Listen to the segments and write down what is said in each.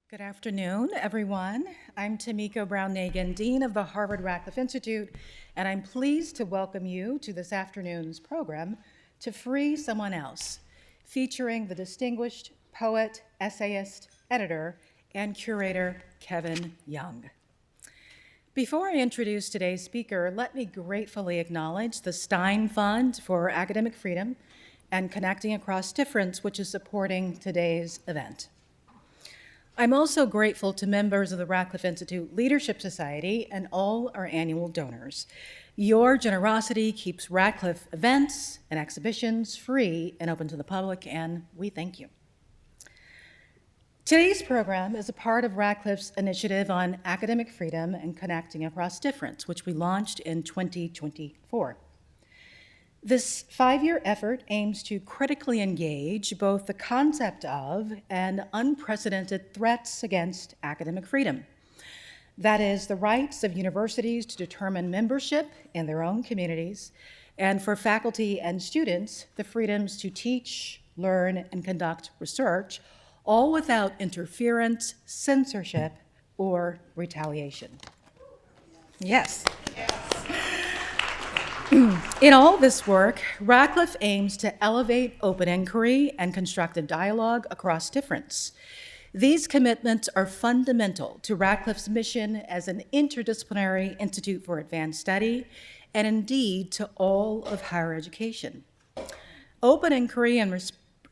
Good afternoon, everyone. I'm Tamiko Brown-Nagin, Dean of the Harvard Radcliffe Institute, and I'm pleased to welcome you to this afternoon's program, To Free Someone Else, featuring the distinguished poet, essayist, editor, and curator, Kevin Young. Before I introduce today's speaker, let me gratefully acknowledge the Stein Fund for Academic Freedom and Connecting Across Difference, which is supporting today's event. I'm also grateful to members of the Radcliffe Institute Leadership Society and all our annual donors. Your generosity keeps Radcliffe events and exhibitions free and open to the public, and we thank you. Today's program is a part of Radcliffe's initiative on academic freedom and connecting across difference, which we launched in 2024. This 5-year effort aims to critically engage both the concept of and unprecedented threats against academic freedom. That is, the rights of universities to determine membership in their own communities, and for faculty and students, the freedoms to teach, learn, and conduct research, all without interference, censorship, or retaliation. Yes. In all this work, Radcliffe aims to elevate open inquiry and constructive dialogue across difference. These commitments are fundamental to Radcliffe's mission as an interdisciplinary institute for advanced study, and indeed to all of higher education. Open inquiry and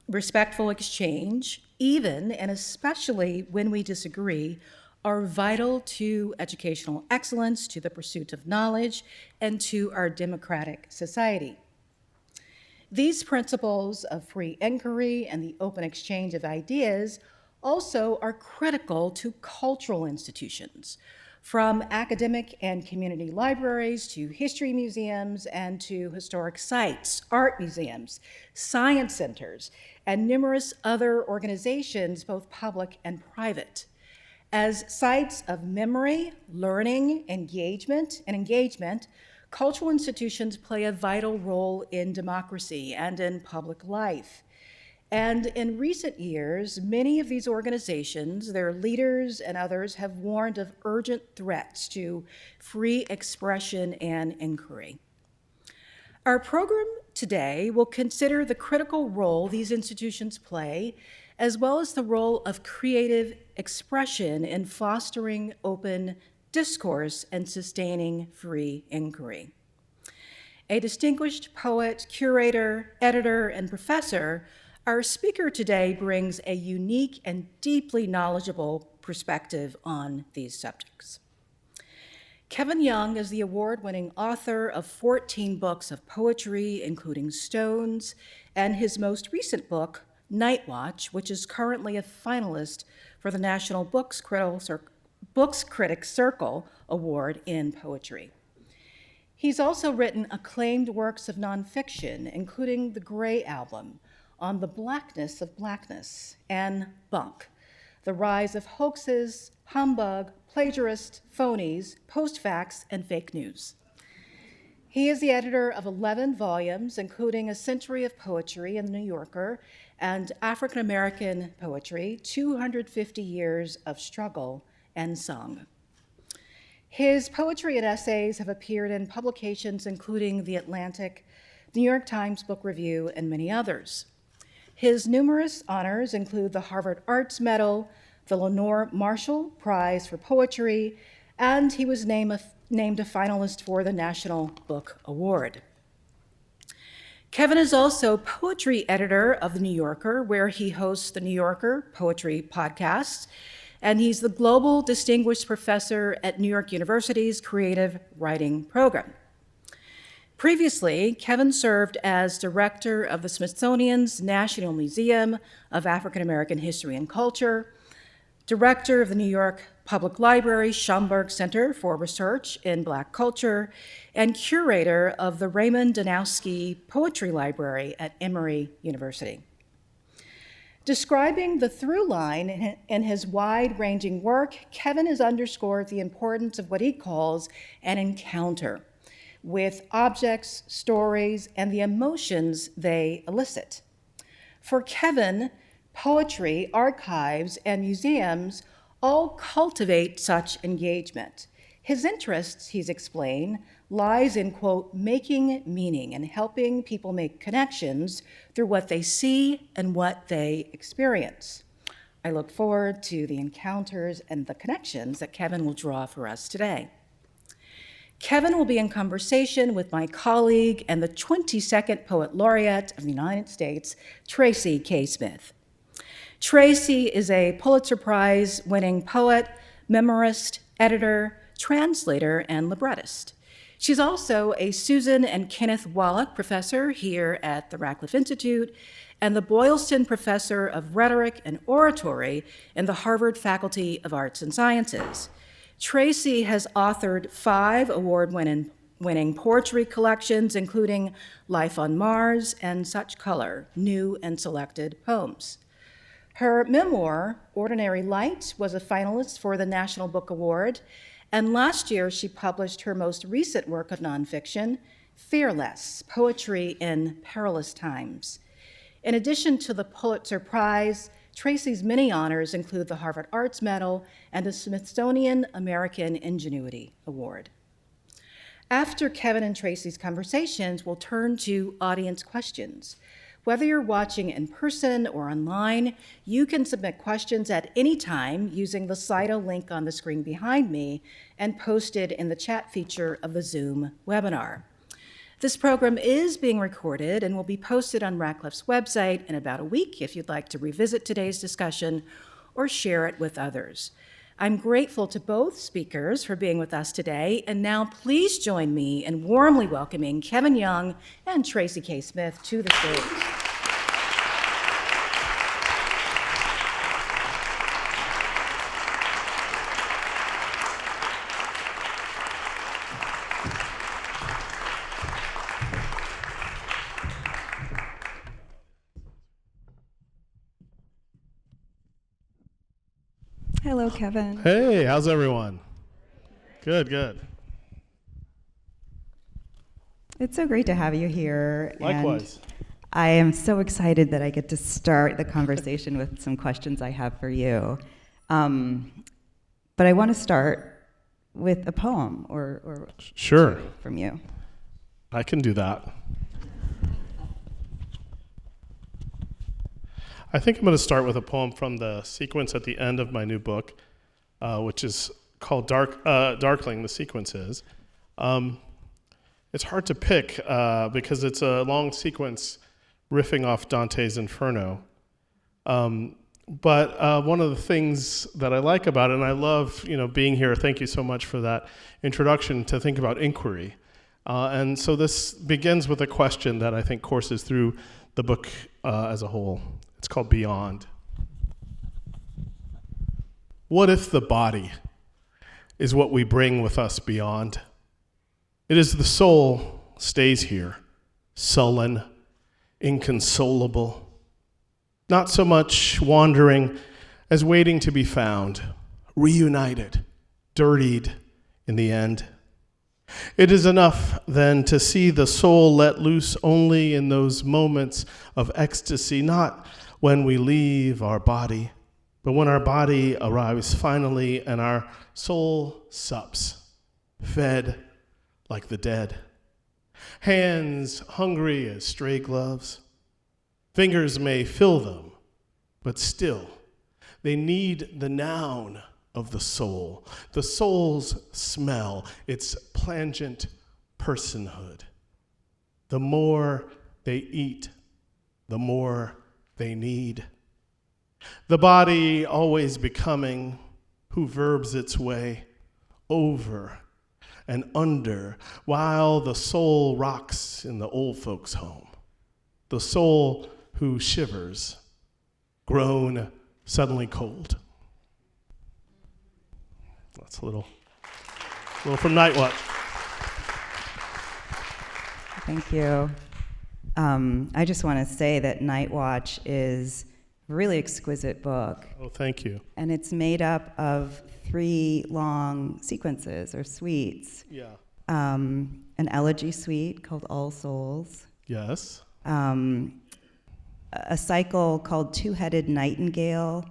respectful exchange, even and especially when we disagree, are vital to educational excellence, to the pursuit of knowledge, and to our democratic society. These principles of free inquiry and the open exchange of ideas also are critical to cultural institutions, from academic and community libraries to history museums and to historic sites, art museums, science centers, and numerous other organizations, both public and private. As sites of memory, learning, engagement, cultural institutions play a vital role in democracy and in public life. And in recent years, many of these organizations, their leaders and others, have warned of urgent threats to free expression and inquiry. Our program today will consider the critical role these institutions play, as well as the role of creative expression in fostering open discourse and sustaining free inquiry. A distinguished poet, curator, editor, and professor, our speaker today brings a unique and deeply knowledgeable perspective on these subjects. Kevin Young is the award-winning author of 14 books of poetry, including Stones, and his most recent book, Night Watch, which is currently a finalist for the National Books Critics Circle Award in Poetry. He's also written acclaimed works of nonfiction, including The Gray Album, On the Blackness of Blackness, and Bunk, The Rise of Hoaxes, Humbug, Plagiarists, Phonies, Post-Facts, and Fake News. He is the editor of 11 volumes, including A Century of Poetry in The New Yorker and African American Poetry, 250 Years of Struggle and Song. His poetry and essays have appeared in publications including The Atlantic, New York Times Book Review, and many others. His numerous honors include the Harvard Arts Medal, the Lenore Marshall Prize for Poetry, and he was named a finalist for the National Book Award. Kevin is also poetry editor of The New Yorker, where he hosts the New Yorker Poetry Podcast, and he's the Global Distinguished Professor at New York University's Creative Writing Program. Previously, Kevin served as director of the Smithsonian's National Museum of African American History and Culture, director of the New York Public Library Schomburg Center for Research in Black Culture, and curator of the Raymond Danowski Poetry Library at Emory University. Describing the through line in his wide-ranging work, Kevin has underscored the importance of what he calls an encounter with objects, stories, and the emotions they elicit. For Kevin, poetry, archives, and museums all cultivate such engagement. His interests, he's explained, lies in, quote, making meaning and helping people make connections through what they see and what they experience. I look forward to the encounters and the connections that Kevin will draw for us today. Kevin will be in conversation with my colleague and the 22nd Poet Laureate of the United States, Tracy K. Smith. Tracy is a Pulitzer Prize-winning poet, memoirist, editor, translator, and librettist. She's also a Susan and Kenneth Wallach professor here at the Radcliffe Institute and the Boylston Professor of Rhetoric and Oratory in the Harvard Faculty of Arts and Sciences. Tracy has authored 5 award-winning poetry collections, including Life on Mars and Such Color, New and Selected Poems. Her memoir, Ordinary Light, was a finalist for the National Book Award, and last year she published her most recent work of nonfiction, Fearless, Poetry in Perilous Times. In addition to the Pulitzer Prize, Tracy's many honors include the Harvard Arts Medal and the Smithsonian American Ingenuity Award. After Kevin and Tracy's conversations, we'll turn to audience questions. Whether you're watching in person or online, you can submit questions at any time using the Slido link on the screen behind me and posted in the chat feature of the Zoom webinar. This program is being recorded and will be posted on Radcliffe's website in about a week if you'd like to revisit today's discussion or share it with others. I'm grateful to both speakers for being with us today, and now please join me in warmly welcoming Kevin Young and Tracy K. Smith to the stage. Hello, Kevin. Hey, how's everyone? Good, good. It's so great to have you here. Likewise. And I am so excited that I get to start the conversation with some questions I have for you. But I want to start with a poem or Sure. from you. I can do that. I think I'm going to start with a poem from the sequence at the end of my new book, which is called Darkling, the sequence is. It's hard to pick because it's a long sequence riffing off Dante's Inferno. But one of the things that I like about it, and I love being here, thank you so much for that introduction to think about inquiry. And so this begins with a question that I think courses through the book as a whole. It's called Beyond. What if the body is what we bring with us beyond? It is the soul stays here, sullen, inconsolable, not so much wandering as waiting to be found, reunited, dirtied in the end. It is enough, then, to see the soul let loose only in those moments of ecstasy, not when we leave our body, but when our body arrives finally and our soul sups, fed like the dead. Hands hungry as stray gloves, fingers may fill them, but still they need the noun of the soul's smell, its plangent personhood. The more they eat, the more they need. The body always becoming who verbs its way over and under while the soul rocks in the old folks' home. The soul who shivers, grown suddenly cold. That's a little from Night Watch. Thank you. I just want to say that Night Watch is a really exquisite book. Oh, thank you. And it's made up of 3 long sequences or suites. Yeah. An elegy suite called All Souls. Yes. A cycle called Two-Headed Nightingale,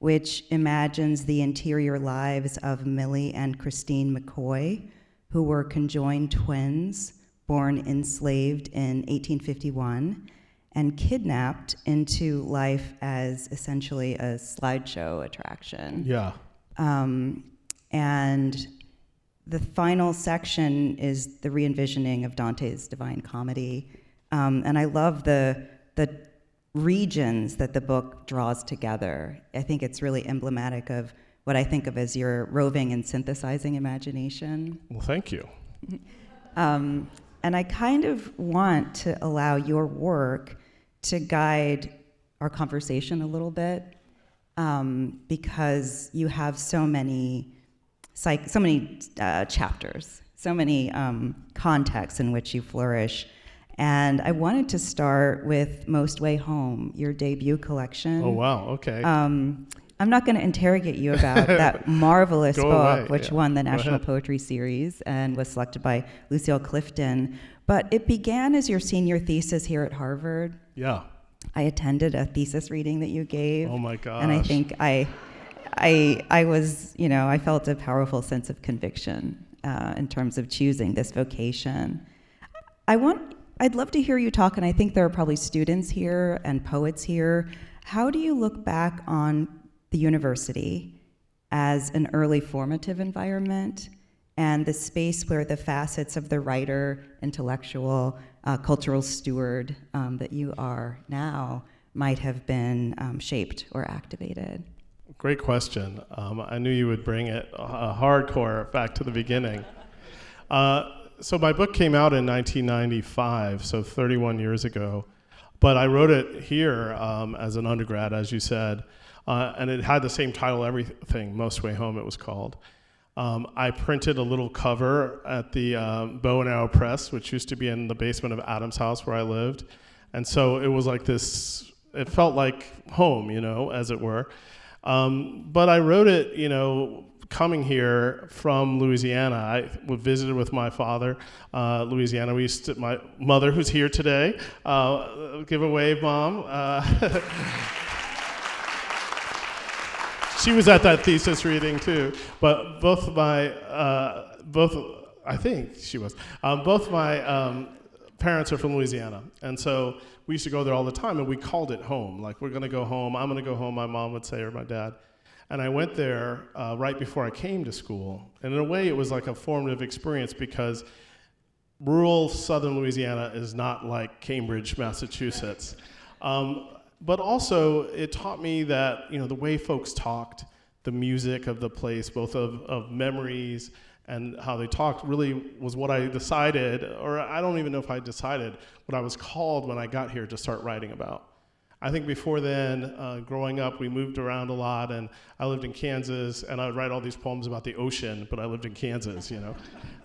which imagines the interior lives of Millie and Christine McCoy, who were conjoined twins, born enslaved in 1851, and kidnapped into life as essentially a slideshow attraction. Yeah. And the final section is the re-envisioning of Dante's Divine Comedy. And I love the regions that the book draws together. I think it's really emblematic of what I think of as your roving and synthesizing imagination. Well, thank you. And I kind of want to allow your work to guide our conversation a little bit, because you have so many chapters, so many contexts in which you flourish. And I wanted to start with Most Way Home, your debut collection. Oh, wow, okay. I'm not going to interrogate you about that marvelous Go book, away, which yeah. won the Go National ahead. Poetry Series and was selected by Lucille Clifton. But it began as your senior thesis here at Harvard. Yeah. I attended a thesis reading that you gave. Oh my gosh. And I think I was, I felt a powerful sense of conviction in terms of choosing this vocation. I'd love to hear you talk, and I think there are probably students here and poets here. How do you look back on the university as an early formative environment and the space where the facets of the writer, intellectual, cultural steward that you are now might have been shaped or activated? Great question. I knew you would bring it hardcore back to the beginning. So my book came out in 1995, so 31 years ago. But I wrote it here as an undergrad, as you said, and it had the same title, everything, Most Way Home it was called. I printed a little cover at the Bow and Arrow Press, which used to be in the basement of Adam's house where I lived. And so it was like this, it felt like home, as it were. But I wrote it, coming here from Louisiana. I visited with my father, Louisiana. My mother, who's here today, give a wave, Mom. She was at that thesis reading too. But both my parents are from Louisiana, and so we used to go there all the time, and we called it home. Like, we're gonna go home, I'm gonna go home, my mom would say, or my dad. And I went there right before I came to school. And in a way, it was like a formative experience because rural southern Louisiana is not like Cambridge, Massachusetts. But also, it taught me that, the way folks talked, the music of the place, both of memories and how they talked, really was what I decided, or I don't even know if I decided, what I was called when I got here to start writing about. I think before then, growing up, we moved around a lot, and I lived in Kansas, and I would write all these poems about the ocean, but I lived in Kansas,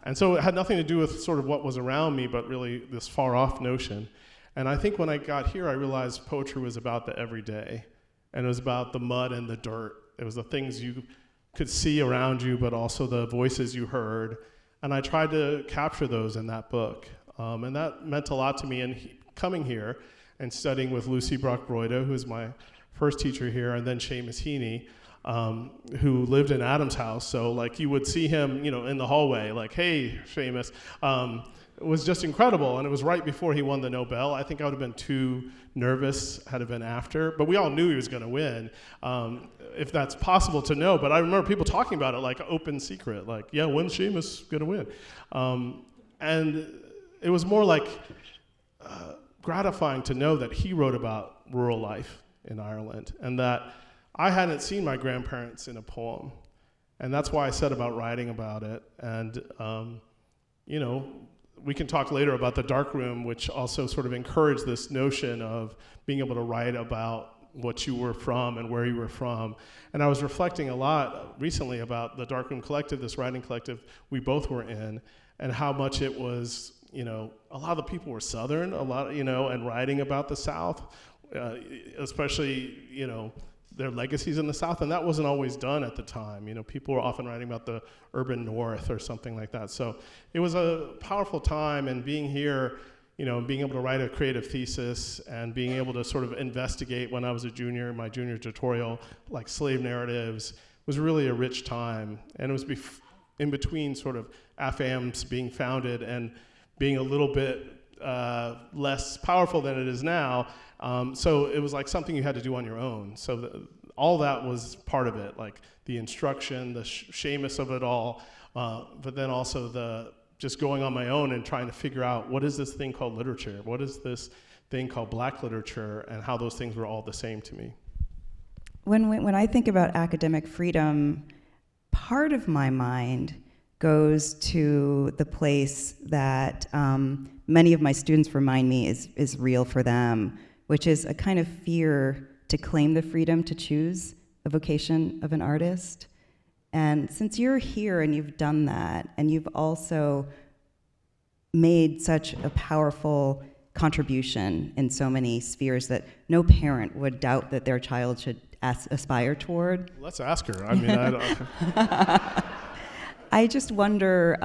And so it had nothing to do with sort of what was around me, but really this far-off notion. And I think when I got here, I realized poetry was about the everyday, and it was about the mud and the dirt. It was the things you could see around you, but also the voices you heard. And I tried to capture those in that book. And that meant a lot to me. And coming here and studying with Lucy Brock-Broido, who was my first teacher here, and then Seamus Heaney, who lived in Adam's house. So like you would see him, in the hallway, like, hey, Seamus. It was just incredible, and it was right before he won the Nobel. I think I would have been too nervous had it been after, but we all knew he was going to win, if that's possible to know. But I remember people talking about it like open secret, like, yeah, when's Seamus going to win? And it was more like gratifying to know that he wrote about rural life in Ireland, and that I hadn't seen my grandparents in a poem. And that's why I set about writing about it. And, we can talk later about the darkroom, which also sort of encouraged this notion of being able to write about what you were from and where you were from. And I was reflecting a lot recently about the Darkroom Collective, this writing collective we both were in, and how much it was, a lot of the people were Southern, and writing about the South, especially, their legacies in the South, and that wasn't always done at the time. People were often writing about the urban North or something like that. So it was a powerful time, and being here, being able to write a creative thesis and being able to sort of investigate when I was a junior, my junior tutorial, like slave narratives, was really a rich time. And it was in between sort of AFAM's being founded and being a little bit less powerful than it is now. So it was like something you had to do on your own. So all that was part of it, like the instruction, the Seamus of it all, but then also the just going on my own and trying to figure out what is this thing called literature? What is this thing called Black literature, and how those things were all the same to me. When I think about academic freedom, part of my mind goes to the place that many of my students remind me is real for them, which is a kind of fear to claim the freedom to choose a vocation of an artist. And since you're here and you've done that, and you've also made such a powerful contribution in so many spheres that no parent would doubt that their child should aspire toward. Let's ask her. I mean, I don't. I just wonder,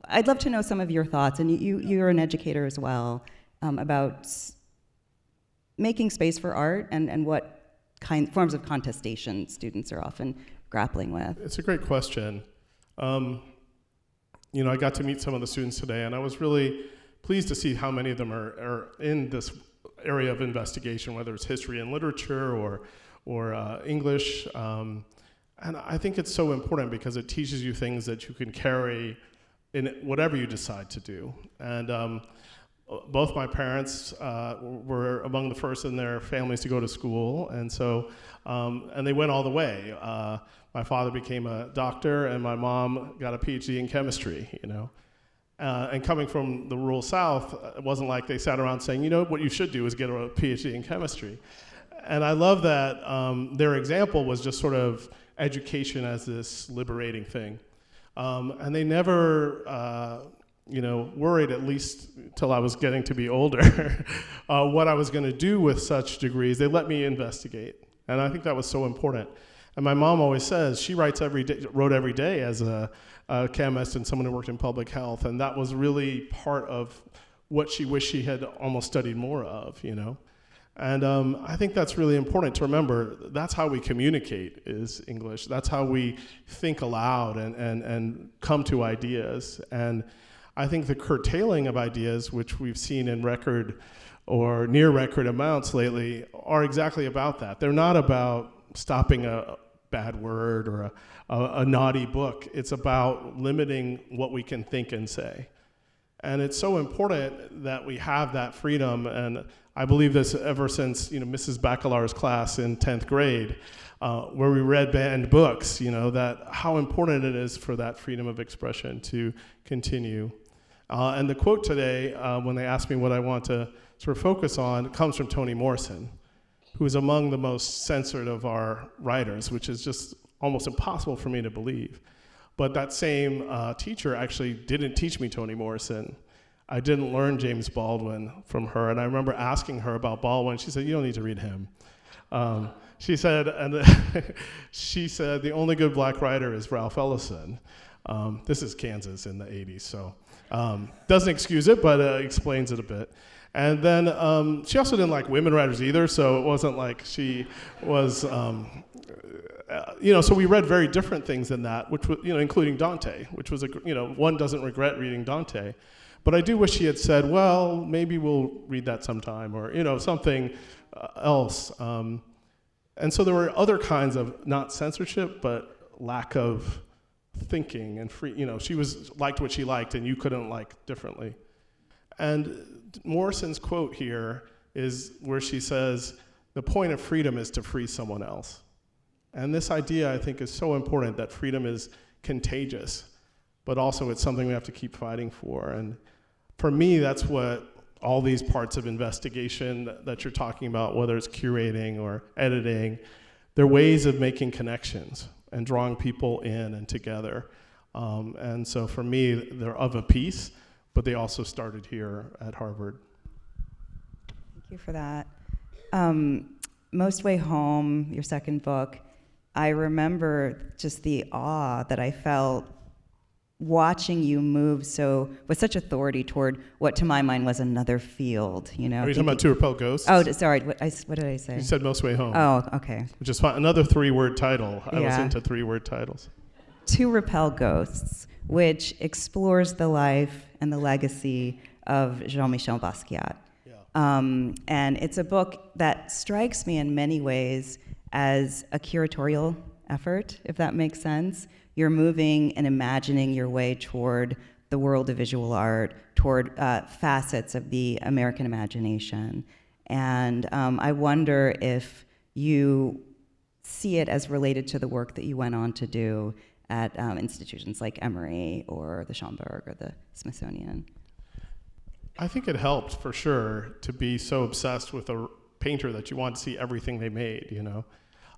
I'd love to know some of your thoughts, and you're an educator as well, about making space for art and what forms of contestation students are often grappling with. It's a great question. I got to meet some of the students today, and I was really pleased to see how many of them are in this area of investigation, whether it's history and literature or English. And I think it's so important because it teaches you things that you can carry in whatever you decide to do. And both my parents were among the first in their families to go to school, and so and they went all the way. My father became a doctor, and my mom got a PhD in chemistry. And coming from the rural South, it wasn't like they sat around saying, what you should do is get a PhD in chemistry. And I love that their example was just sort of education as this liberating thing. And they never worried, at least till I was getting to be older, what I was going to do with such degrees. They let me investigate, and I think that was so important. And my mom always says she wrote every day as a chemist and someone who worked in public health, and that was really part of what she wished she had almost studied more of, And I think that's really important to remember. That's how we communicate is English. That's how we think aloud and come to ideas. And I think the curtailing of ideas, which we've seen in record or near record amounts lately, are exactly about that. They're not about stopping a bad word or a naughty book. It's about limiting what we can think and say. And it's so important that we have that freedom. And I believe this ever since Mrs. Bacalaur's class in 10th grade, where we read banned books, that how important it is for that freedom of expression to continue. And the quote today, when they asked me what I want to sort of focus on, comes from Toni Morrison, who is among the most censored of our writers, which is just almost impossible for me to believe. But that same teacher actually didn't teach me Toni Morrison. I didn't learn James Baldwin from her, and I remember asking her about Baldwin. She said, "You don't need to read him." She said, the only good Black writer is Ralph Ellison. This is Kansas in the 80s, so doesn't excuse it, but explains it a bit. And then she also didn't like women writers either, so it wasn't like she was, so we read very different things than that, which was, including Dante, which was, one doesn't regret reading Dante. But I do wish she had said, well, maybe we'll read that sometime, or, something else. And so there were other kinds of, not censorship, but lack of thinking and free, she liked what she liked and you couldn't like differently. And Morrison's quote here is where she says, the point of freedom is to free someone else. And this idea, I think, is so important, that freedom is contagious, but also it's something we have to keep fighting for. And for me, that's what all these parts of investigation that you're talking about, whether it's curating or editing, they're ways of making connections and drawing people in and together. And so for me, they're of a piece, but they also started here at Harvard. Thank you for that. Most Way Home, your second book, I remember just the awe that I felt watching you move with such authority toward what to my mind was another field, Are you talking about To Repel Ghosts? Oh, sorry, what did I say? You said Most Way Home. Oh, okay. Which is fine. Another 3-word title. I was into 3-word titles. To Repel Ghosts, which explores the life and the legacy of Jean-Michel Basquiat. And it's a book that strikes me in many ways as a curatorial effort, if that makes sense. You're moving and imagining your way toward the world of visual art, toward facets of the American imagination. And I wonder if you see it as related to the work that you went on to do at institutions like Emory or the Schomburg or the Smithsonian. I think it helped, for sure, to be so obsessed with a painter that you want to see everything they made, you know.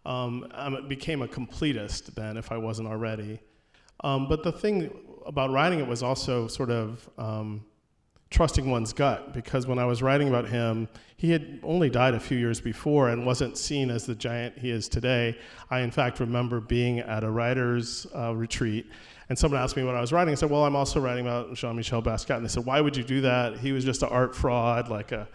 I became a completist then, if I wasn't already. But the thing about writing it was also sort of trusting one's gut, because when I was writing about him, he had only died a few years before and wasn't seen as the giant he is today. I, in fact, remember being at a writer's retreat, and someone asked me what I was writing. I said, well, I'm also writing about Jean-Michel Basquiat. And they said, why would you do that? He was just an art fraud, like a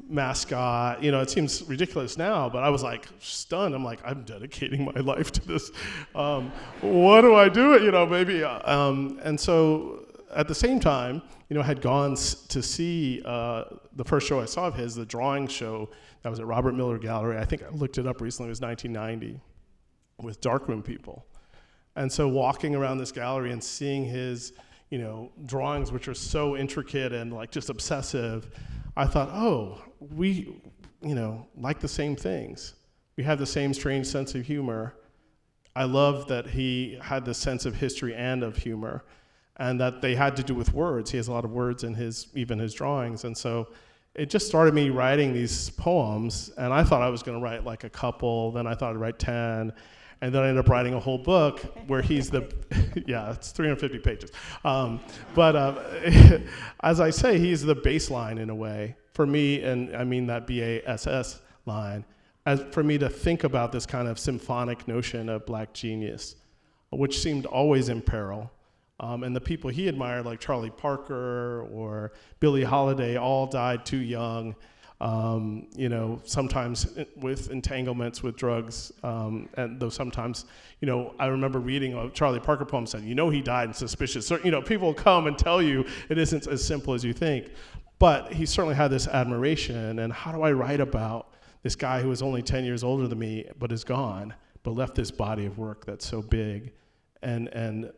mascot. You know, it seems ridiculous now, but I was like stunned. I'm like, I'm dedicating my life to this. What do I do? You know, maybe. And so at the same time, you know, I had gone to see the first show I saw of his, the drawing show that was at Robert Miller Gallery. I think I looked it up recently. It was 1990 with darkroom people. And so walking around this gallery and seeing his, you know, drawings, which are so intricate and like just obsessive, I thought, oh, we, you know, like the same things. We have the same strange sense of humor. I love that he had this sense of history and of humor, and that they had to do with words. He has a lot of words in even his drawings. And so it just started me writing these poems, and I thought I was gonna write like a couple, then I thought I'd write 10, and then I ended up writing a whole book where he's the, yeah, it's 350 pages. As I say, he's the baseline in a way for me, and I mean that BASS line, as for me to think about this kind of symphonic notion of Black genius, which seemed always in peril. And the people he admired, like Charlie Parker or Billie Holiday, all died too young. You know, sometimes with entanglements with drugs, and though sometimes, you know, I remember reading a Charlie Parker poem saying, you know, he died in suspicious, you know, people come and tell you it isn't as simple as you think. But he certainly had this admiration, and how do I write about this guy who was only 10 years older than me, but is gone, but left this body of work that's so big. And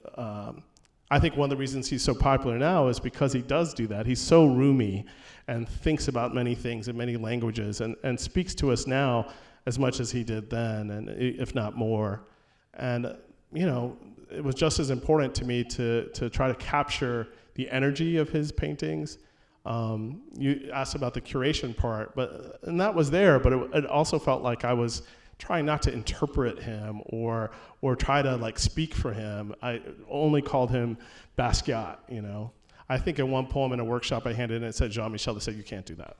I think one of the reasons he's so popular now is because he does do that. He's so roomy and thinks about many things in many languages, and speaks to us now as much as he did then, and if not more. And you know, it was just as important to me to try to capture the energy of his paintings. You asked about the curation part, and that was there, but it also felt like I was trying not to interpret him or try to like speak for him. I only called him Basquiat, you know. I think in one poem in a workshop I handed in, it said Jean-Michel. They said, you can't do that.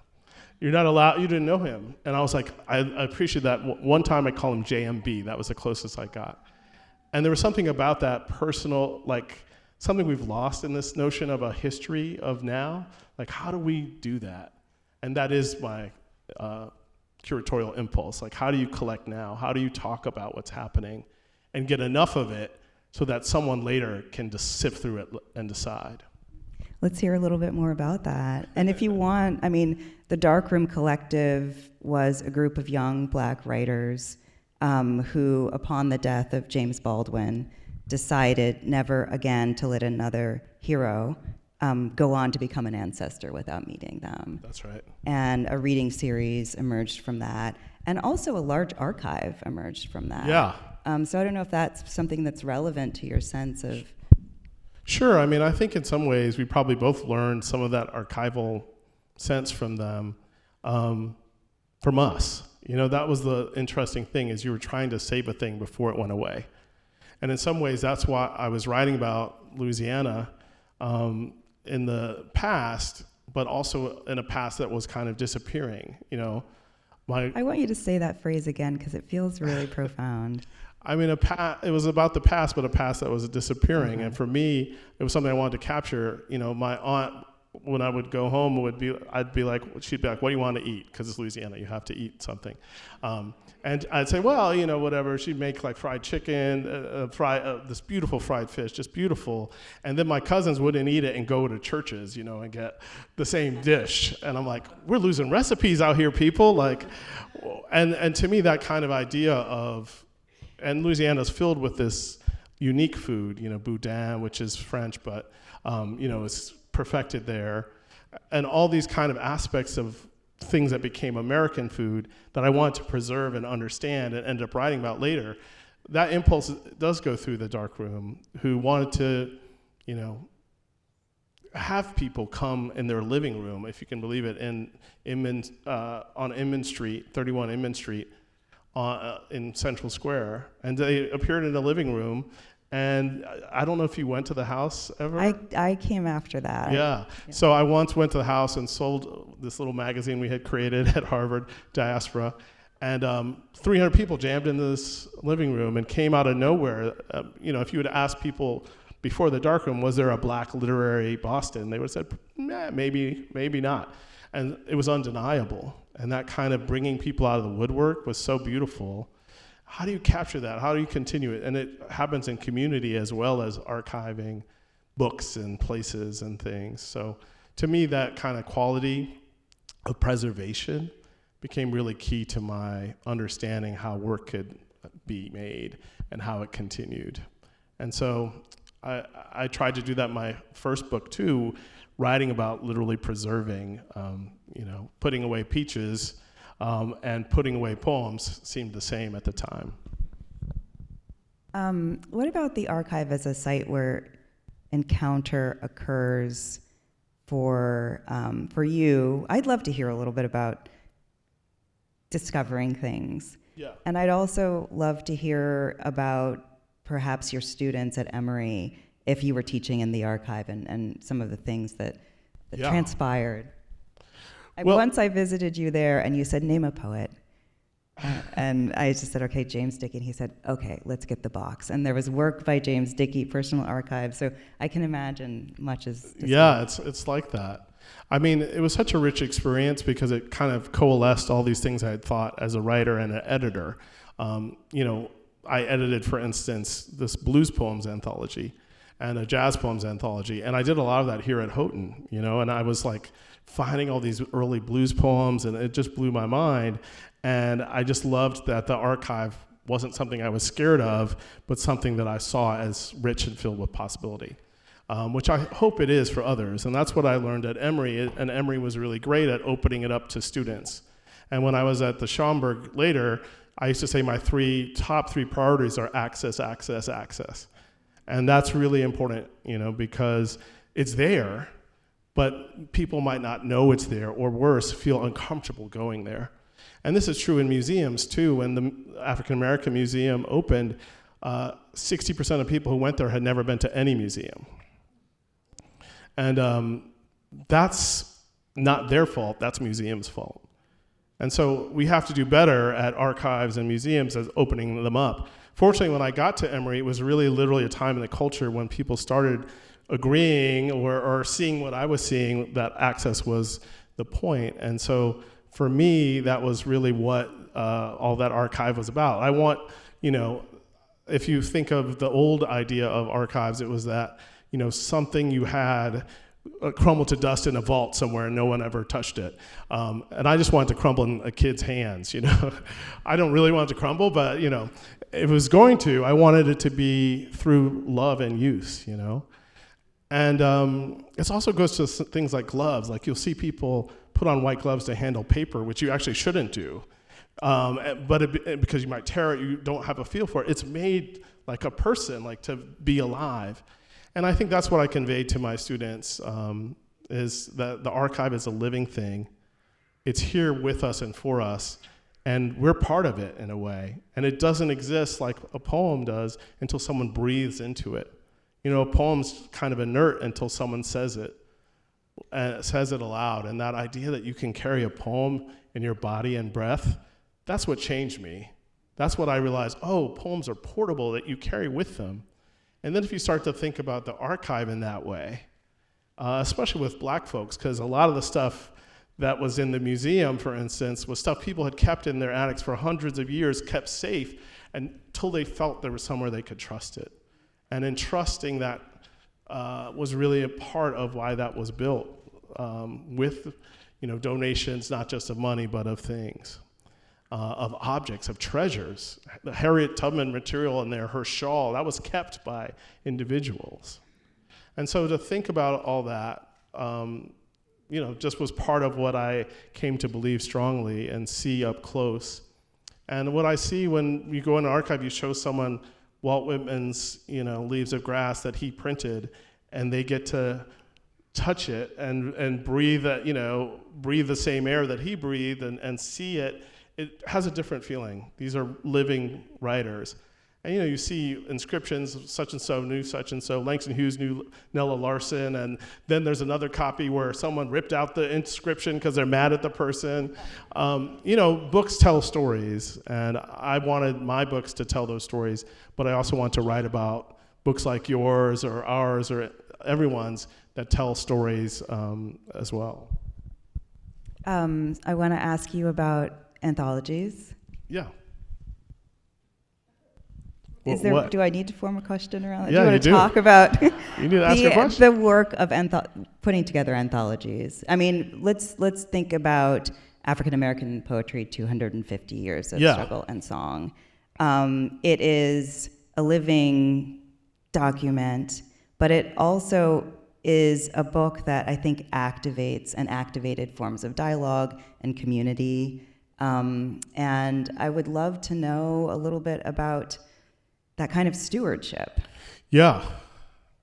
You're not allowed, you didn't know him. And I was like, I appreciate that. One time I called him JMB, that was the closest I got. And there was something about that personal, like something we've lost in this notion of a history of now. Like, how do we do that? And that is my curatorial impulse. Like, how do you collect now? How do you talk about what's happening and get enough of it so that someone later can just sift through it and decide? Let's hear a little bit more about that. And if you want, I mean, the Darkroom Collective was a group of young Black writers who, upon the death of James Baldwin, decided never again to let another hero go on to become an ancestor without meeting them. That's right. And a reading series emerged from that, and also a large archive emerged from that. Yeah. So I don't know if that's something that's relevant to your sense of... Sure, I mean, I think in some ways we probably both learned some of that archival sense from them, from us. You know, that was the interesting thing, is you were trying to save a thing before it went away. And in some ways, that's why I was writing about Louisiana in the past, but also in a past that was kind of disappearing, you know. I want you to say that phrase again, because it feels really profound. I mean, it was about the past, but a past that was disappearing. And for me, it was something I wanted to capture. You know, my aunt, when I would go home, I'd be like, she'd be like, "What do you want to eat?" Because it's Louisiana, you have to eat something. And I'd say, well, you know, whatever. She'd make like fried chicken, this beautiful fried fish, just beautiful. And then my cousins wouldn't eat it and go to churches, you know, and get the same dish. And I'm like, we're losing recipes out here, people. Like, and to me, that kind of idea of, and Louisiana's filled with this unique food, you know, boudin, which is French, but, you know, it's perfected there. And all these kind of aspects of things that became American food that I wanted to preserve and understand and ended up writing about later. That impulse does go through the dark room, who wanted to, you know, have people come in their living room, if you can believe it, on Inman Street, 31 Inman Street, in Central Square. And they appeared in the living room. And I don't know if you went to the house ever? I came after that. Yeah. So I once went to the house and sold this little magazine we had created at Harvard, Diaspora. And 300 people jammed into this living room and came out of nowhere. You know, if you would ask people before the darkroom, was there a black literary Boston? They would have said, maybe not. And it was undeniable. And that kind of bringing people out of the woodwork was so beautiful. How do you capture that? How do you continue it? And it happens in community as well as archiving books and places and things. So to me, that kind of quality of preservation became really key to my understanding how work could be made and how it continued. And so I tried to do that in my first book too, writing about literally preserving, you know, putting away peaches, and putting away poems seemed the same at the time. What about the archive as a site where encounter occurs for you? I'd love to hear a little bit about discovering things. Yeah. And I'd also love to hear about perhaps your students at Emory, if you were teaching in the archive, and some of the things that transpired. Once I visited you there, and you said, name a poet. And I just said, okay, James Dickey. And he said, okay, let's get the box. And there was work by James Dickey, personal archive. So I can imagine much as... Yeah, it's like that. I mean, it was such a rich experience because it kind of coalesced all these things I had thought as a writer and an editor. You know, I edited, for instance, this blues poems anthology and a jazz poems anthology. And I did a lot of that here at Houghton, you know, and I was like finding all these early blues poems, and it just blew my mind. And I just loved that the archive wasn't something I was scared of, but something that I saw as rich and filled with possibility, which I hope it is for others. And that's what I learned at Emory, and Emory was really great at opening it up to students. And when I was at the Schomburg later, I used to say my top three priorities are access, access, access. And that's really important, you know, because it's there, but people might not know it's there, or worse, feel uncomfortable going there. And this is true in museums too. When the African American Museum opened, 60% of people who went there had never been to any museum. And that's not their fault, that's museums' fault. And so we have to do better at archives and museums as opening them up. Fortunately, when I got to Emory, it was really literally a time in the culture when people started agreeing or seeing what I was seeing, that access was the point. And so for me, that was really what all that archive was about. I want, you know, if you think of the old idea of archives, it was that, you know, something you had crumbled to dust in a vault somewhere and no one ever touched it. And I just wanted to crumble in a kid's hands, you know. I don't really want it to crumble, but, you know, if it was going to, I wanted it to be through love and use, you know. And it also goes to things like gloves. Like you'll see people put on white gloves to handle paper, which you actually shouldn't do. Because you might tear it, you don't have a feel for it. It's made like a person, like to be alive. And I think that's what I conveyed to my students, is that the archive is a living thing. It's here with us and for us, and we're part of it in a way. And it doesn't exist like a poem does until someone breathes into it. You know, a poem's kind of inert until someone says it, and says it aloud. And that idea that you can carry a poem in your body and breath, that's what changed me. That's what I realized, oh, poems are portable, that you carry with them. And then if you start to think about the archive in that way, especially with black folks, because a lot of the stuff that was in the museum, for instance, was stuff people had kept in their attics for hundreds of years, kept safe, until they felt there was somewhere they could trust it. And in trusting that was really a part of why that was built, with donations, not just of money, but of things, of objects, of treasures. The Harriet Tubman material in there, her shawl, that was kept by individuals. And so to think about all that, just was part of what I came to believe strongly and see up close. And what I see when you go in an archive, you show someone Walt Whitman's, Leaves of Grass that he printed, and they get to touch it and breathe that, breathe the same air that he breathed and see it. It has a different feeling. These are living writers. And you see inscriptions, such and so knew such and so, Langston Hughes knew Nella Larson, and then there's another copy where someone ripped out the inscription because they're mad at the person. Books tell stories, and I wanted my books to tell those stories, but I also want to write about books like yours or ours or everyone's that tell stories as well. I want to ask you about anthologies. Yeah. Do I need to form a question around that? Yeah, do you want to talk about you need to ask a question. the work of putting together anthologies? I mean, let's think about African American poetry, 250 years of struggle and song. It is a living document, but it also is a book that I think activates and activated forms of dialogue and community. And I would love to know a little bit about that kind of stewardship. Yeah.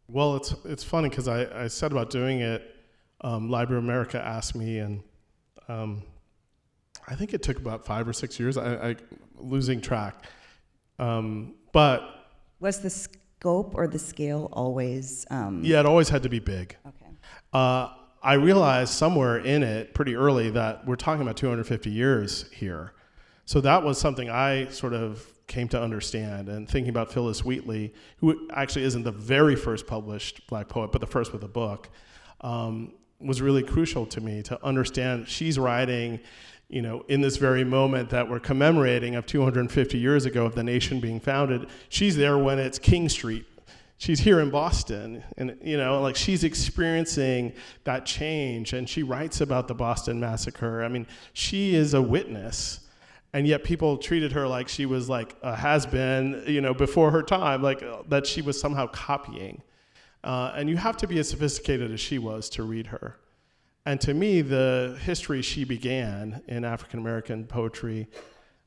Well, it's funny because I said about doing it, Library of America asked me, and I think it took about 5 or 6 years, I losing track. But was the scope or the scale always? Yeah, it always had to be big. Okay. I realized somewhere in it pretty early that we're talking about 250 years here. So that was something I sort of came to understand, and thinking about Phyllis Wheatley, who actually isn't the very first published black poet, but the first with a book, was really crucial to me to understand. She's writing, in this very moment that we're commemorating of 250 years ago of the nation being founded. She's there when it's King Street. She's here in Boston, and she's experiencing that change, and she writes about the Boston Massacre. I mean, she is a witness. And yet people treated her like she was like a has-been, before her time, like that she was somehow copying. And you have to be as sophisticated as she was to read her. And to me, the history she began in African-American poetry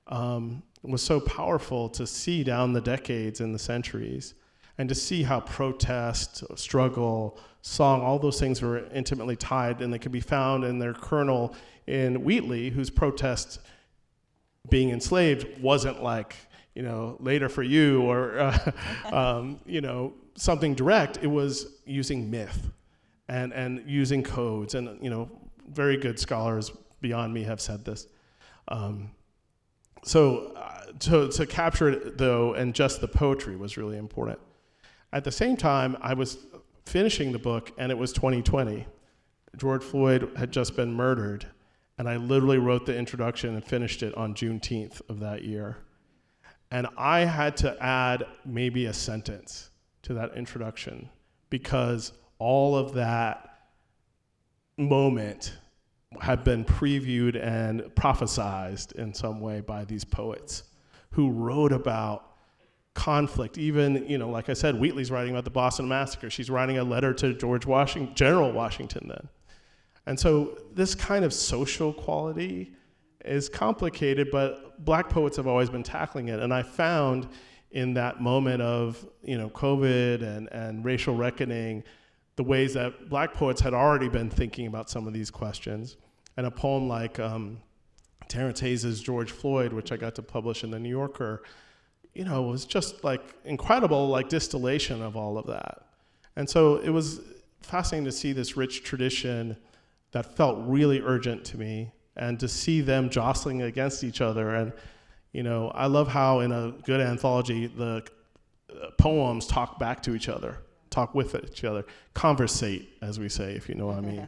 was so powerful to see down the decades and the centuries, and to see how protest, struggle, song, all those things were intimately tied, and they could be found in their kernel in Wheatley, whose protest being enslaved wasn't like, later for you or, something direct. It was using myth and using codes. And, very good scholars beyond me have said this. So to capture it, though, and just the poetry was really important. At the same time, I was finishing the book, and it was 2020. George Floyd had just been murdered. And I literally wrote the introduction and finished it on Juneteenth of that year. And I had to add maybe a sentence to that introduction, because all of that moment had been previewed and prophesized in some way by these poets who wrote about conflict. Even, like I said, Wheatley's writing about the Boston Massacre. She's writing a letter to General Washington then. And so this kind of social quality is complicated, but black poets have always been tackling it. And I found in that moment of COVID and racial reckoning, the ways that black poets had already been thinking about some of these questions. And a poem like Terrence Hayes' George Floyd, which I got to publish in the New Yorker, was just like incredible, like distillation of all of that. And so it was fascinating to see this rich tradition that felt really urgent to me, and to see them jostling against each other. And, I love how in a good anthology, the poems talk back to each other, talk with each other, conversate, as we say, if you know what I mean.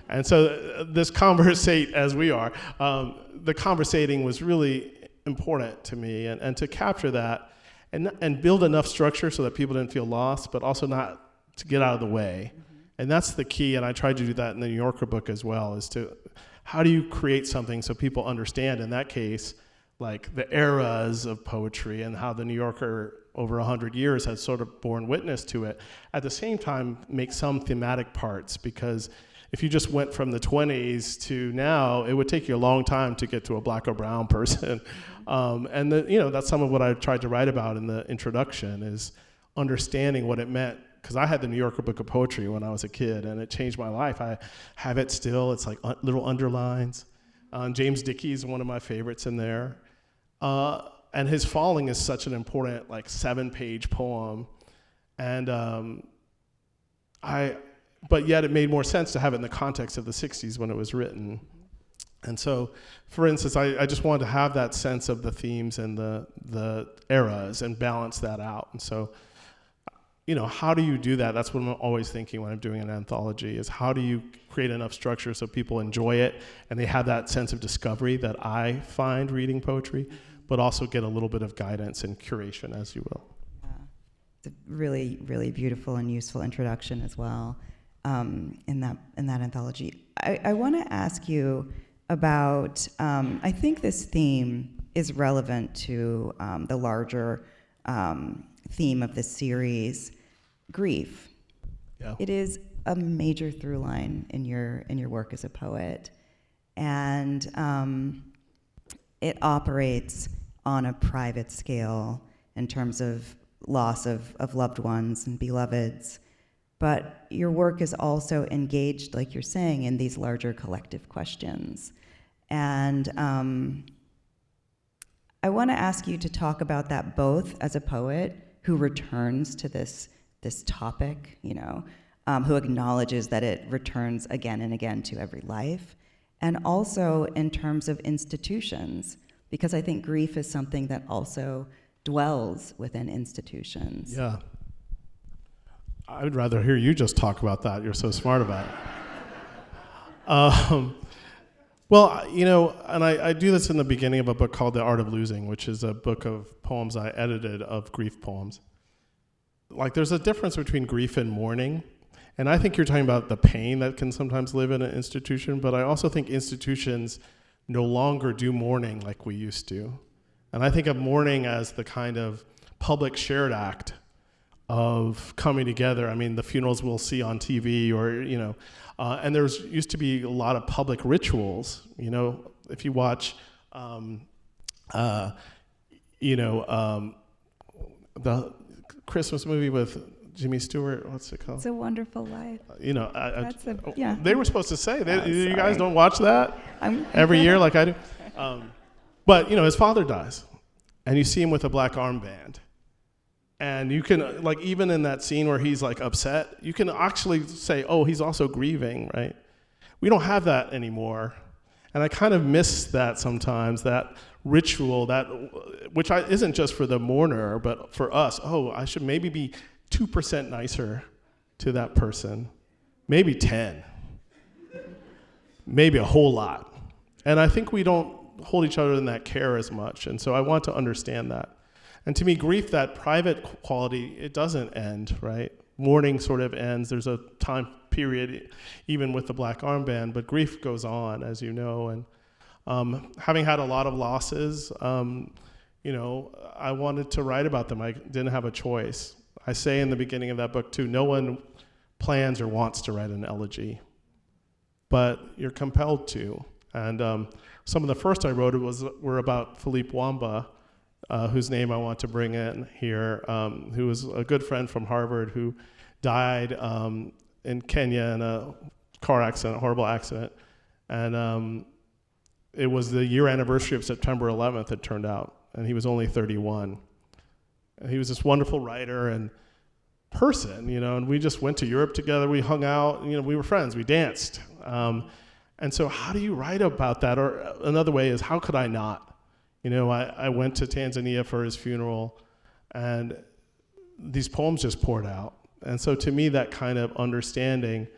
And so this conversate, as we are, the conversating was really important to me, and to capture that and build enough structure so that people didn't feel lost, but also not to get out of the way. And that's the key, and I tried to do that in the New Yorker book as well, is to, how do you create something so people understand, in that case, like the eras of poetry and how the New Yorker over 100 years has sort of borne witness to it. At the same time, make some thematic parts, because if you just went from the 20s to now, it would take you a long time to get to a black or brown person. And that's some of what I tried to write about in the introduction, is understanding what it meant. Because I had the New Yorker Book of Poetry when I was a kid, and it changed my life. I have it still. It's like little underlines. James Dickey is one of my favorites in there. And his Falling is such an important, 7-page poem. And but yet it made more sense to have it in the context of the 60s when it was written. And so, for instance, I just wanted to have that sense of the themes and the eras and balance that out. And so, how do you do that? That's what I'm always thinking when I'm doing an anthology, is how do you create enough structure so people enjoy it and they have that sense of discovery that I find reading poetry, but also get a little bit of guidance and curation, as you will. Yeah. It's a really, really beautiful and useful introduction as well, in that anthology. I want to ask you about, I think this theme is relevant to the larger theme of this series, grief. Yeah. It is a major through line in your work as a poet, and it operates on a private scale in terms of loss of loved ones and beloveds, but your work is also engaged, like you're saying, in these larger collective questions. And I want to ask you to talk about that both as a poet who returns to this topic, who acknowledges that it returns again and again to every life, and also in terms of institutions, because I think grief is something that also dwells within institutions. Yeah. I would rather hear you just talk about that. You're so smart about it. Well, and I do this in the beginning of a book called The Art of Losing, which is a book of poems I edited of grief poems. There's a difference between grief and mourning. And I think you're talking about the pain that can sometimes live in an institution, but I also think institutions no longer do mourning like we used to. And I think of mourning as the kind of public shared act of coming together. I mean, the funerals we'll see on TV, or, and there's used to be a lot of public rituals. If you watch, the Christmas movie with Jimmy Stewart, what's it called? It's a Wonderful Life. Yeah. They were supposed to say, you guys don't watch that every year like I do? But, his father dies, and you see him with a black armband. And you can, even in that scene where he's, upset, you can actually say, oh, he's also grieving, right? We don't have that anymore. And I kind of miss that sometimes, that ritual, which isn't just for the mourner, but for us. Oh, I should maybe be 2% nicer to that person. Maybe 10. Maybe a whole lot. And I think we don't hold each other in that care as much. And so I want to understand that. And to me, grief, that private quality, it doesn't end, right? Mourning sort of ends. There's a time period, even with the black armband, but grief goes on, as you know. And having had a lot of losses, I wanted to write about them. I didn't have a choice. I say in the beginning of that book, too, no one plans or wants to write an elegy, but you're compelled to. And some of the first I wrote were about Philippe Wamba, whose name I want to bring in here, who was a good friend from Harvard who died in Kenya in a car accident, a horrible accident. And it was the year anniversary of September 11th, it turned out, and he was only 31. And he was this wonderful writer and person, and we just went to Europe together, we hung out, we were friends, we danced. And so how do you write about that? Or another way is, how could I not? I went to Tanzania for his funeral, and these poems just poured out. And so to me, that kind of understanding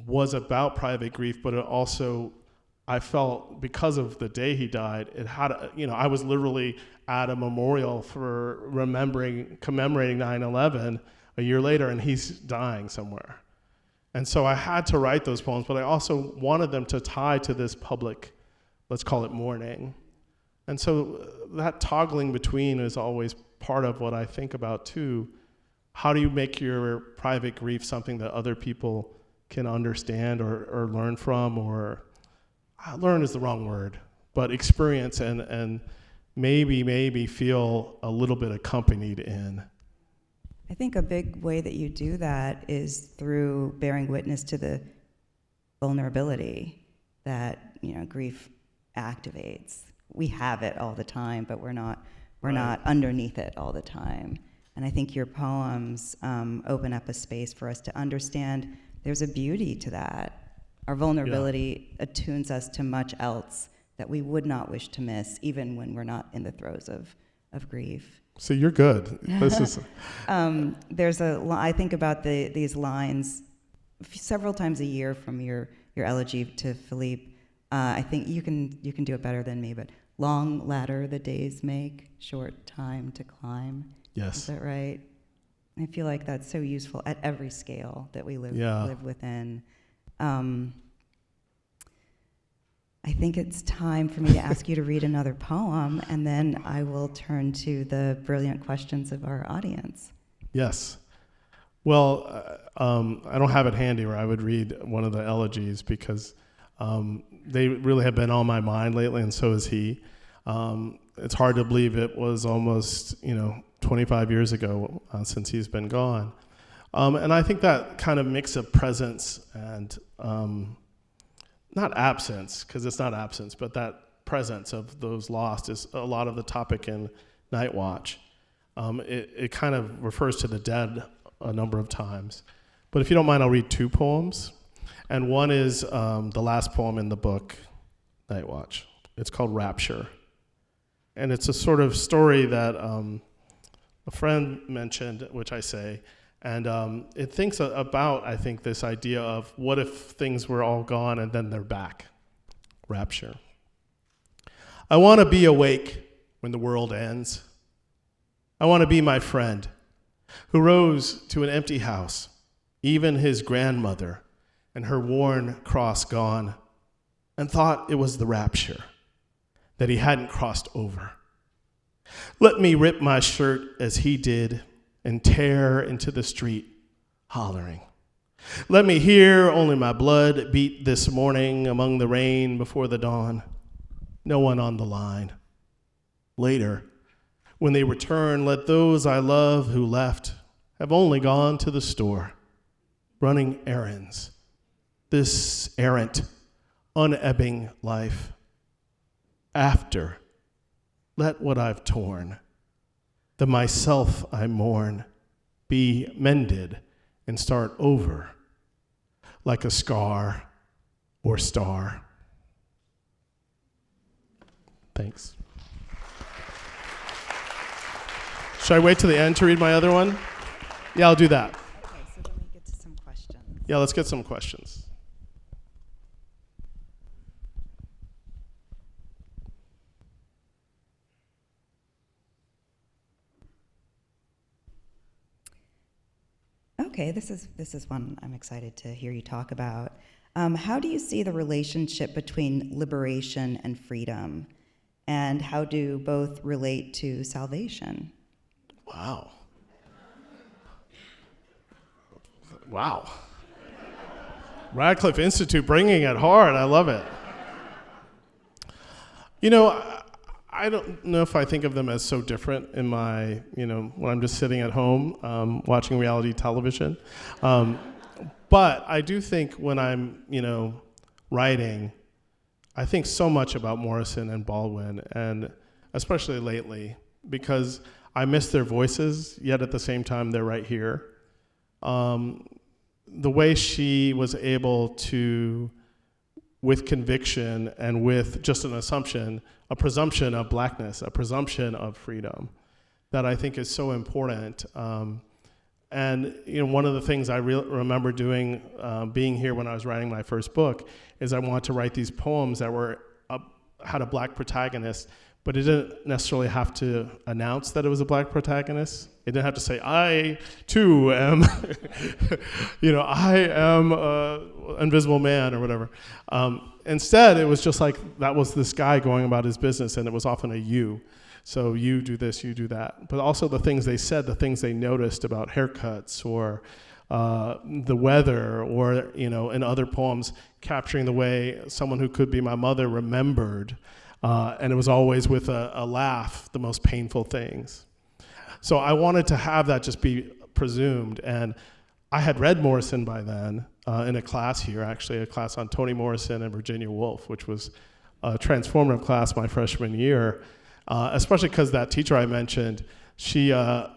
was about private grief, but it also, I felt, because of the day he died, it had, I was literally at a memorial for commemorating 9/11 a year later, and he's dying somewhere. And so I had to write those poems, but I also wanted them to tie to this public, let's call it mourning. And so that toggling between is always part of what I think about too. How do you make your private grief something that other people can understand or learn from, or learn is the wrong word, but experience and maybe feel a little bit accompanied in? I think a big way that you do that is through bearing witness to the vulnerability that grief activates. We have it all the time, but we're not underneath it all the time. And I think your poems open up a space for us to understand there's a beauty to that. Our vulnerability attunes us to much else that we would not wish to miss, even when we're not in the throes of grief. So you're good. This is. I think about these lines several times a year from your elegy to Philippe. I think you can do it better than me, but long ladder the days make, short time to climb. Yes. Is that right? I feel like that's so useful at every scale that we live within. I think it's time for me to ask you to read another poem, and then I will turn to the brilliant questions of our audience. Yes. Well, I don't have it handy where I would read one of the elegies, because they really have been on my mind lately, and so is he. It's hard to believe it was almost 25 years ago since he's been gone. And I think that kind of mix of presence and not absence, because it's not absence, but that presence of those lost is a lot of the topic in Night Watch. It kind of refers to the dead a number of times. But if you don't mind, I'll read two poems. And one is the last poem in the book, Night Watch. It's called Rapture. And it's a sort of story that a friend mentioned, which I say, and it thinks about, I think, this idea of what if things were all gone and then they're back. Rapture. I want to be awake when the world ends. I want to be my friend who rose to an empty house, even his grandmother and her worn cross gone, and thought it was the rapture, that he hadn't crossed over. Let me rip my shirt as he did and tear into the street, hollering. Let me hear only my blood beat this morning among the rain before the dawn. No one on the line. Later, when they return, let those I love who left have only gone to the store, running errands. This errant, unebbing life. After, let what I've torn, the myself I mourn, be mended and start over like a scar or star. Thanks. Should I wait till the end to read my other one? Yeah, I'll do that. Okay, so then we get to some questions. Yeah, let's get some questions. Okay, this is one I'm excited to hear you talk about. How do you see the relationship between liberation and freedom, and how do both relate to salvation? Wow. Wow. Radcliffe Institute bringing it hard. I love it. I don't know if I think of them as so different in my, when I'm just sitting at home watching reality television. But I do think when I'm, writing, I think so much about Morrison and Baldwin, and especially lately, because I miss their voices, yet at the same time they're right here. The way she was able to with conviction and with just an assumption, a presumption of blackness, a presumption of freedom that I think is so important. And one of the things I remember doing, being here when I was writing my first book, is I wanted to write these poems that had a black protagonist, but it didn't necessarily have to announce that it was a black protagonist. It didn't have to say, I too am, I am an invisible man or whatever. Instead, it was just like, that was this guy going about his business, and it was often a you. So you do this, you do that. But also the things they said, the things they noticed about haircuts or the weather, or, in other poems, capturing the way someone who could be my mother remembered. And it was always with a laugh, the most painful things. So I wanted to have that just be presumed. And I had read Morrison by then in a class here, actually, a class on Toni Morrison and Virginia Woolf, which was a transformative class my freshman year, especially because that teacher I mentioned, she, a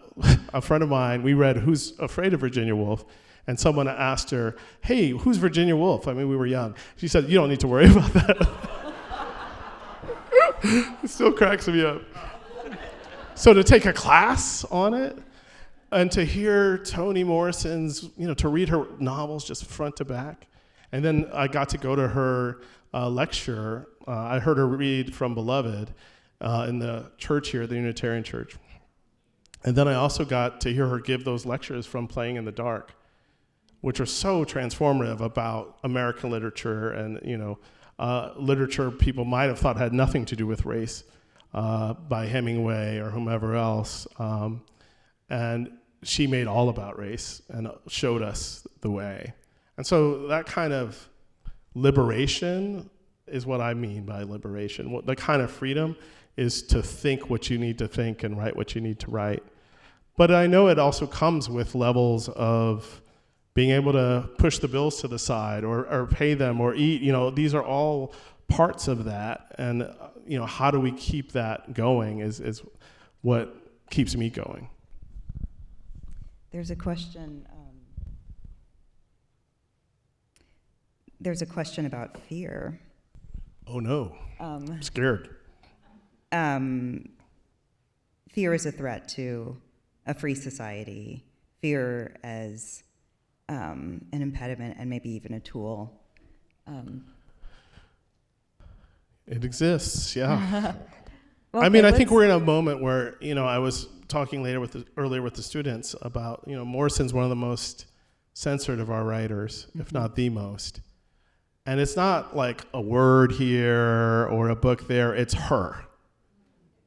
friend of mine, we read Who's Afraid of Virginia Woolf? And someone asked her, hey, who's Virginia Woolf? I mean, we were young. She said, you don't need to worry about that. It still cracks me up. So to take a class on it and to hear Toni Morrison's, to read her novels just front to back. And then I got to go to her lecture. I heard her read from Beloved in the church here, the Unitarian Church. And then I also got to hear her give those lectures from Playing in the Dark, which are so transformative about American literature and, literature people might have thought had nothing to do with race, by Hemingway or whomever else. And she made all about race and showed us the way. And so that kind of liberation is what I mean by liberation. The kind of freedom is to think what you need to think and write what you need to write. But I know it also comes with levels of being able to push the bills to the side or pay them or eat. These are all parts of that. And, how do we keep that going is what keeps me going. There's a question. There's a question about fear. Oh no, I'm scared. Fear is a threat to a free society. Fear as an impediment and maybe even a tool. It exists, yeah. Well, I mean, I think we're in a moment where, I was talking earlier with the students about, Morrison's one of the most censored of our writers, if not the most. And it's not like a word here or a book there, it's her.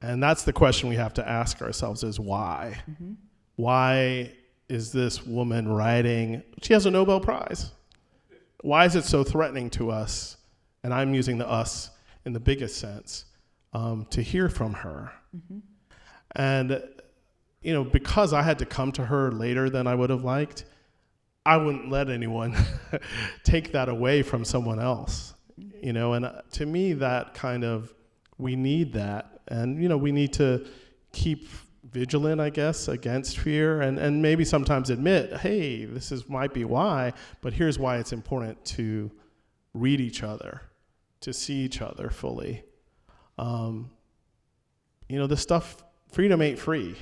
And that's the question we have to ask ourselves is why? Mm-hmm. Why is this woman writing? She has a Nobel Prize. Why is it so threatening to us? And I'm using the us in the biggest sense, to hear from her. Mm-hmm. And, because I had to come to her later than I would have liked, I wouldn't let anyone take that away from someone else, and to me that kind of, we need that. And, we need to keep vigilant, I guess, against fear and maybe sometimes admit, hey, might be why, but here's why it's important to read each other, to see each other fully. This stuff, freedom ain't free.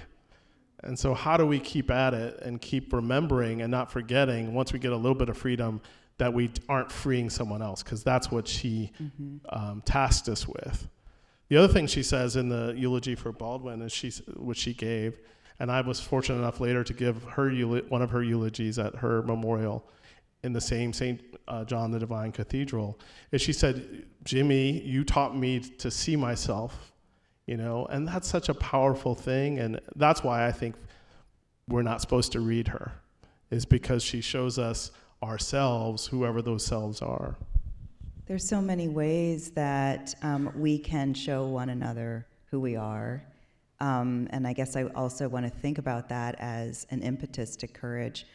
And so how do we keep at it and keep remembering and not forgetting once we get a little bit of freedom that we aren't freeing someone else? Because that's what she tasked us with. The other thing she says in the eulogy for Baldwin is which she gave, and I was fortunate enough later to give her one of her eulogies at her memorial in the same St. John the Divine Cathedral, is she said, Jimmy, you taught me to see myself, and that's such a powerful thing, and that's why I think we're not supposed to read her, is because she shows us ourselves, whoever those selves are. There's so many ways that we can show one another who we are, and I guess I also want to think about that as an impetus to courage.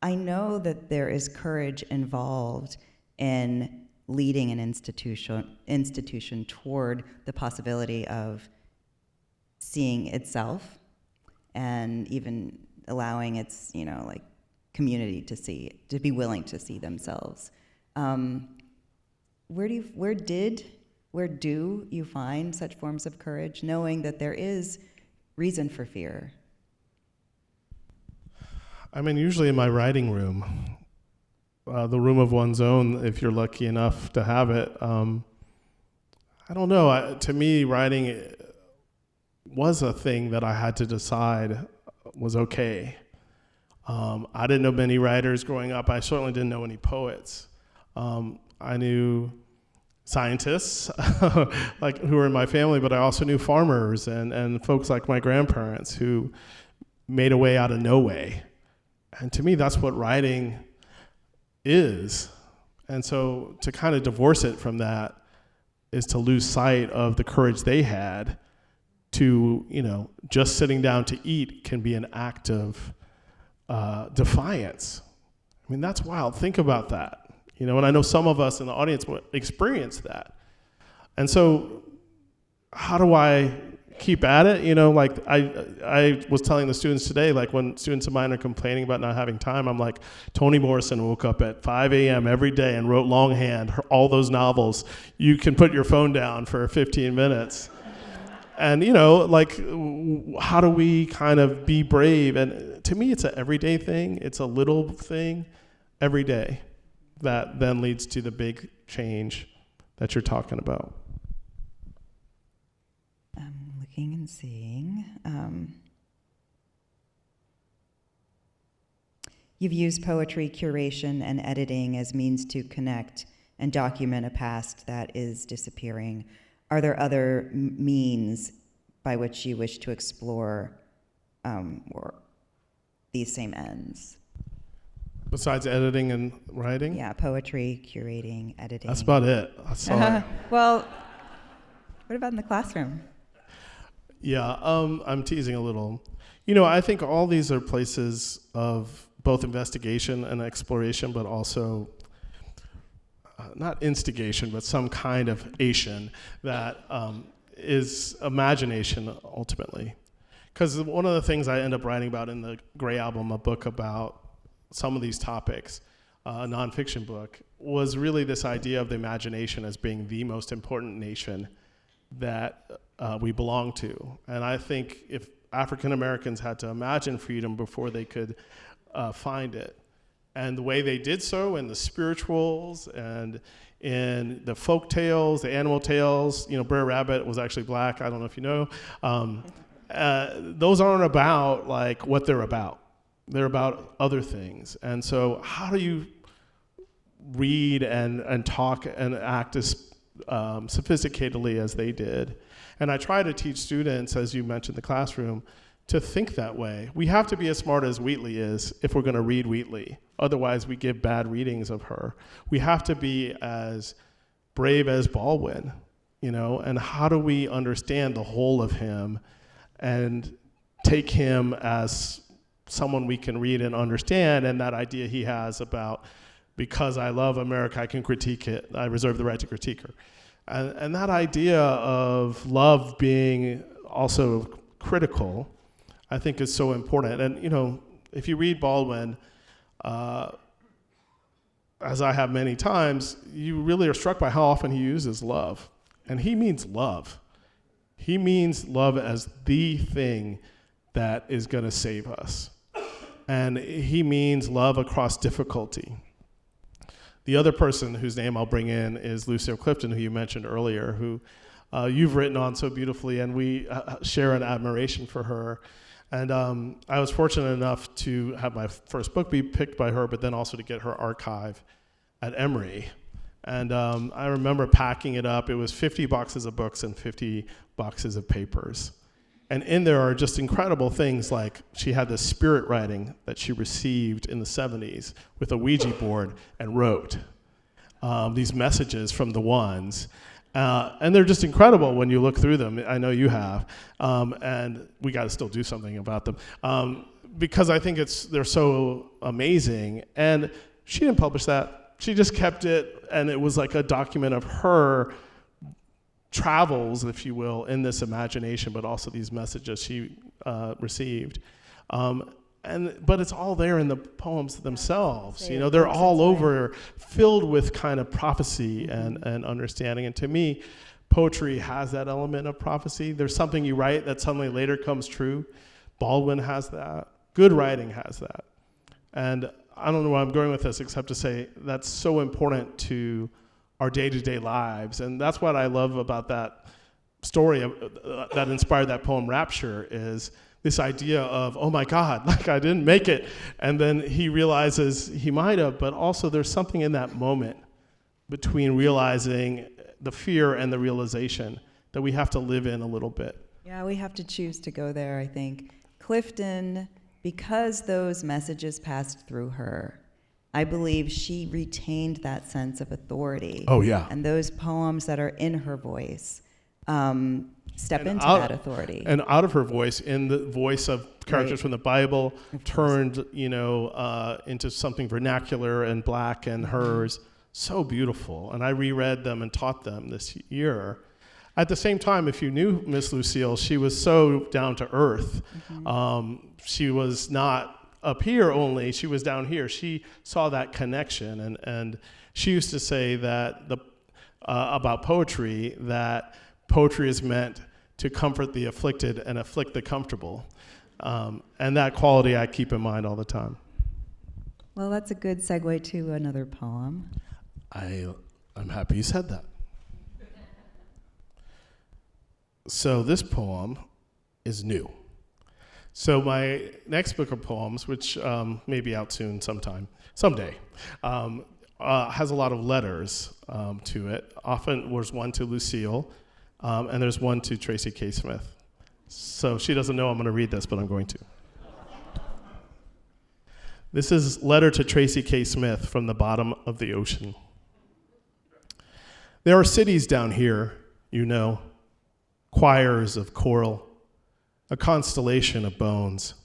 I know that there is courage involved in leading an institution toward the possibility of seeing itself and even allowing its, community to be willing to see themselves. where do you find such forms of courage, knowing that there is reason for fear? I mean, usually in my writing room, the room of one's own, if you're lucky enough to have it. I don't know. To me, writing was a thing that I had to decide was okay. I didn't know many writers growing up. I certainly didn't know any poets. I knew scientists like who were in my family, but I also knew farmers and folks like my grandparents who made a way out of no way. And to me, that's what writing is. And so to kind of divorce it from that is to lose sight of the courage they had to, just sitting down to eat can be an act of defiance. I mean, that's wild. Think about that. And I know some of us in the audience will experience that. And so how do I keep at it? Like I was telling the students today, like when students of mine are complaining about not having time, I'm like, Toni Morrison woke up at 5 a.m. every day and wrote longhand all those novels. You can put your phone down for 15 minutes. And, like, how do we kind of be brave? And to me, it's an everyday thing. It's a little thing every day that then leads to the big change that you're talking about. I'm looking and seeing. You've used poetry, curation, and editing as means to connect and document a past that is disappearing. Are there other means by which you wish to explore or these same ends? Besides editing and writing? Yeah, poetry, curating, editing. That's about it. Sorry. Well, what about in the classroom? Yeah, I'm teasing a little. I think all these are places of both investigation and exploration, but also not instigation, but some kind of ation that is imagination ultimately. Because one of the things I end up writing about in the Gray Album, a book about some of these topics, a nonfiction book, was really this idea of the imagination as being the most important nation that we belong to. And I think if African Americans had to imagine freedom before they could find it, and the way they did so in the spirituals and in the folk tales, the animal tales, Brer Rabbit was actually black, I don't know if you know, those aren't about like what they're about. They're about other things. And so how do you read and talk and act as sophisticatedly as they did? And I try to teach students, as you mentioned, the classroom, to think that way. We have to be as smart as Wheatley is if we're going to read Wheatley. Otherwise, we give bad readings of her. We have to be as brave as Baldwin, and how do we understand the whole of him and take him as someone we can read and understand, and that idea he has about, because I love America, I can critique it. I reserve the right to critique her. And that idea of love being also critical, I think is so important. And, if you read Baldwin, as I have many times, you really are struck by how often he uses love. And he means love. He means love as the thing that is going to save us. And he means love across difficulty. The other person whose name I'll bring in is Lucille Clifton, who you mentioned earlier, who you've written on so beautifully, and we share an admiration for her. And I was fortunate enough to have my first book be picked by her, but then also to get her archive at Emory. And I remember packing it up. It was 50 boxes of books and 50 boxes of papers. And in there are just incredible things, like she had this spirit writing that she received in the 70s with a Ouija board and wrote these messages from the ones. And they're just incredible when you look through them. I know you have. And we got to still do something about them. Because I think they're so amazing. And she didn't publish that. She just kept it, and it was like a document of her travels, if you will, in this imagination, but also these messages she received. But it's all there in the poems themselves. You know, they're all over, filled with kind of prophecy and understanding. And to me, poetry has that element of prophecy. There's something you write that suddenly later comes true. Baldwin has that. Good writing has that. And I don't know where I'm going with this except to say that's so important to our day-to-day lives. And that's what I love about that story that inspired that poem, Rapture, is this idea of, oh my God, like I didn't make it. And then he realizes he might have, but also there's something in that moment between realizing the fear and the realization that we have to live in a little bit. Yeah, we have to choose to go there, I think. Clifton, because those messages passed through her, I believe she retained that sense of authority. Oh, yeah. And those poems that are in her voice step into that authority. And out of her voice, in the voice of characters from the Bible, turned, into something vernacular and Black and hers. So beautiful. And I reread them and taught them this year. At the same time, if you knew Miss Lucille, she was so down to earth. She was not up here only, she was down here. She saw that connection. And she used to say that about poetry, that poetry is meant to comfort the afflicted and afflict the comfortable. And that quality I keep in mind all the time. Well, that's a good segue to another poem. I'm happy you said that. So this poem is new. So my next book of poems, which may be out soon someday, has a lot of letters to it. Often there's one to Lucille, and there's one to Tracy K. Smith. So she doesn't know I'm going to read this, but I'm going to. This is Letter to Tracy K. Smith from the bottom of the ocean. There are cities down here, you know, choirs of coral, a constellation of bones.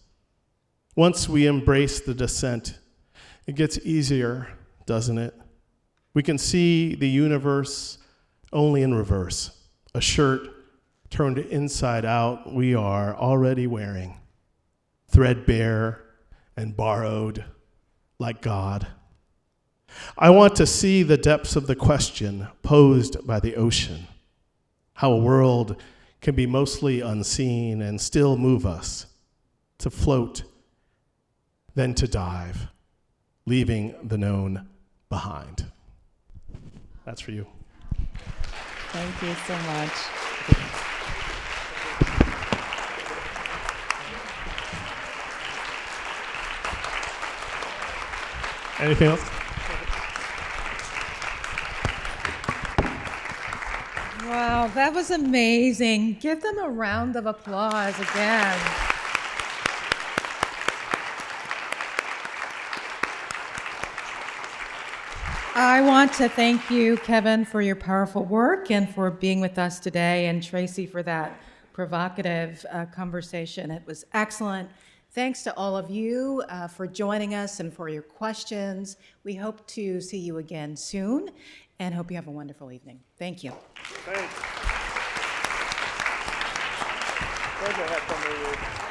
Once we embrace the descent, it gets easier, doesn't it? We can see the universe only in reverse, a shirt turned inside out we are already wearing, threadbare and borrowed like God. I want to see the depths of the question posed by the ocean, how a world can be mostly unseen and still move us to float, then to dive, leaving the known behind. That's for you. Thank you so much. Anything else? Wow, that was amazing. Give them a round of applause again. I want to thank you, Kevin, for your powerful work and for being with us today, and Tracy for that provocative conversation. It was excellent. Thanks to all of you for joining us and for your questions. We hope to see you again soon and hope you have a wonderful evening. Thank you. Thanks. Glad to have somebody.